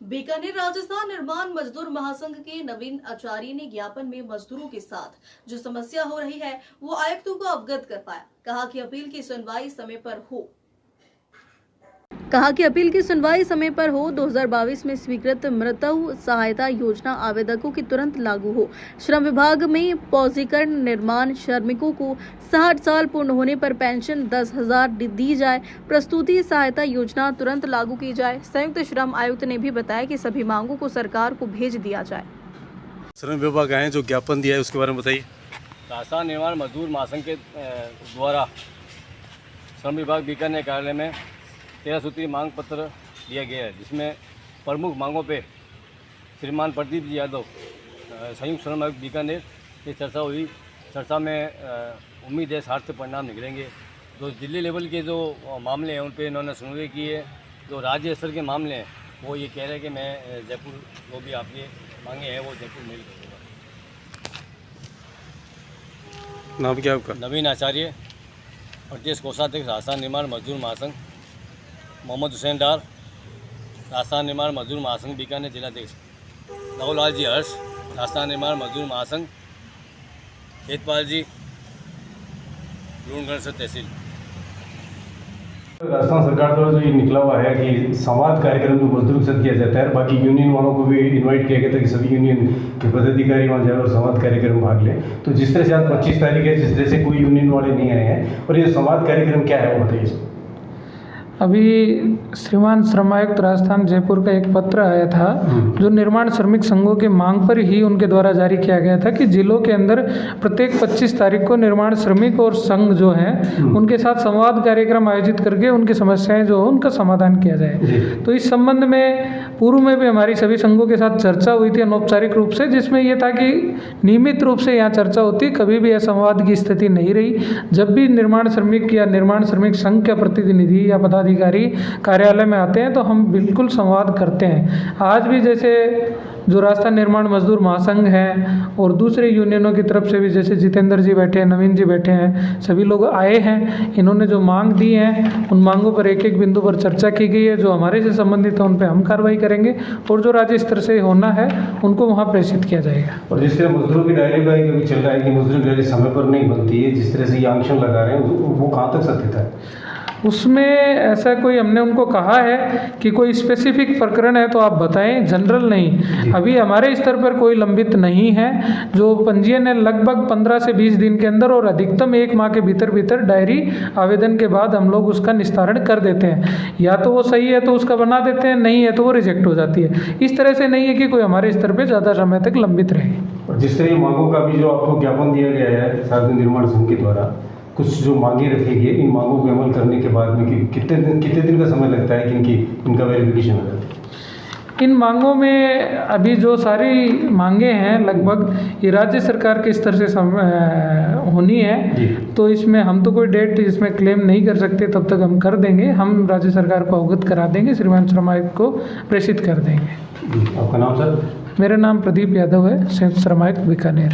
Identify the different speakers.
Speaker 1: बीकानेर राजस्थान निर्माण मजदूर महासंघ के नवीन आचार्य ने ज्ञापन में मजदूरों के साथ जो समस्या हो रही है वो आयुक्तों को अवगत कर पाया। कहा कि अपील की सुनवाई समय पर हो 2022 में स्वीकृत मृत्यु सहायता योजना आवेदकों की तुरंत लागू हो। श्रम विभाग में पौजीकरण निर्माण श्रमिकों को 60 साल पूर्ण होने पर पेंशन 10,000 दी जाए। प्रस्तुति सहायता योजना तुरंत लागू की जाए। संयुक्त श्रम आयुक्त ने भी बताया कि सभी मांगों को सरकार को भेज दिया जाए।
Speaker 2: श्रम विभाग आए जो ज्ञापन दिया है उसके बारे में बताइए।
Speaker 3: राजस्थान निर्माण मजदूर महासंघ के द्वारा श्रम विभाग बीकानेर कार्यालय में 13 सूत्री मांग पत्र दिया गया है, जिसमें प्रमुख मांगों पे श्रीमान प्रदीप जी यादव संयुक्त श्रम आयुक्त बीकानेर से चर्चा हुई। चर्चा में उम्मीद है सार्थक परिणाम निकलेंगे। जो दिल्ली लेवल के जो मामले हैं उन पे इन्होंने सुनवाई की है। जो राज्य स्तर के मामले हैं वो ये कह रहे हैं कि मैं जयपुर जो भी आपके मांगे हैं वो जयपुर मेल करूँगा।
Speaker 2: नाम क्या आपका?
Speaker 3: नवीन आचार्य, प्रदेश कोषाध्यक्ष राजस्थान निर्माण मजदूर महासंघ। मोहम्मद हुसैन डार, राजस्थान निर्माण मजदूर महासंघ बीकानेर जिलाध्यक्ष। नवलाल जी हर्ष, राजस्थान निर्माण मजदूर महासंघ। वेदपाल जी, लूणगढ़ से तहसील।
Speaker 4: राजस्थान सरकार द्वारा जो ये निकला हुआ है कि संवाद कार्यक्रम जो मजदूरों के साथ किया जाता है, बाकी यूनियन वालों को भी इनवाइट किया गया था कि सभी यूनियन के पदाधिकारी वहाँ जाए और संवाद कार्यक्रम भाग लें। तो जिस तरह से आज 25 तारीख है, जिस तरह से कोई यूनियन वाले नहीं आए हैं, और ये संवाद कार्यक्रम क्या है वो बताइए।
Speaker 5: अभी श्रीमान श्रम आयुक्त राजस्थान जयपुर का एक पत्र आया था जो निर्माण श्रमिक संघों की मांग पर ही उनके द्वारा जारी किया गया था कि जिलों के अंदर प्रत्येक 25 तारीख को निर्माण श्रमिक और संघ जो हैं उनके साथ संवाद कार्यक्रम आयोजित करके उनकी समस्याएं जो हो उनका समाधान किया जाए। तो इस संबंध में पूर्व में भी हमारी सभी संघों के साथ चर्चा हुई थी अनौपचारिक रूप से, जिसमें यह था कि नियमित रूप से यहाँ चर्चा होती, कभी भी असंवाद की स्थिति नहीं रही। जब भी निर्माण श्रमिक या निर्माण श्रमिक संघ का प्रतिनिधि या पदाधिकारी कार्यालय में आते हैं तो हम बिल्कुल संवाद करते हैं। आज भी जैसे जो राजस्थान निर्माण मजदूर महासंघ है और दूसरे यूनियनों की तरफ से भी जैसे जितेंद्र जी बैठे हैं, नवीन जी बैठे हैं, सभी लोग आए हैं। इन्होंने जो मांग दी है उन मांगों पर एक एक बिंदु पर चर्चा की गई है। जो हमारे से संबंधित है उन पर हम कार्रवाई करेंगे और जो राज्य स्तर से होना है उनको वहाँ प्रेषित किया जाएगा।
Speaker 4: और जिस तरह मजदूरों की डायरी का भी चल रहा है कि मजदूरों की डायरी समय पर नहीं बनती है, जिस तरह से ये आंकलन लगा रहे हैं वो कहाँ तक सत्यता है?
Speaker 5: उसमें ऐसा कोई हमने उनको कहा है कि कोई स्पेसिफिक प्रकरण है तो आप बताएं, जनरल नहीं। अभी हमारे स्तर पर कोई लंबित नहीं है। जो पंजीयन है लगभग 15 से 20 दिन के अंदर और अधिकतम 1 माह के भीतर डायरी आवेदन के बाद हम लोग उसका निस्तारण कर देते हैं। या तो वो सही है तो उसका बना देते हैं, नहीं है तो वो रिजेक्ट हो जाती है। इस तरह से नहीं है कि कोई हमारे स्तर पर ज़्यादा समय तक लंबित रहे।
Speaker 4: और जिस तरह मांगों का भी जो आपको ज्ञापन दिया गया है सार्वजनिक निर्माण संघ के द्वारा, कुछ जो मांगे रखी गई, इन मांगों को अमल करने के बाद में कितने दिन का समय लगता है कि इनका वेरिफिकेशन हो जाता है?
Speaker 5: इन मांगों में अभी जो सारी मांगे हैं लगभग ये राज्य सरकार के स्तर से होनी है। तो इसमें हम तो कोई डेट इसमें क्लेम नहीं कर सकते, तब तक हम कर देंगे। हम राज्य सरकार को अवगत करा देंगे, श्रीमान श्रम आयुक्त को प्रेषित कर देंगे।
Speaker 4: आपका नाम सर?
Speaker 5: मेरा नाम प्रदीप यादव है, संयुक्त श्रम आयुक्त बीकानेर।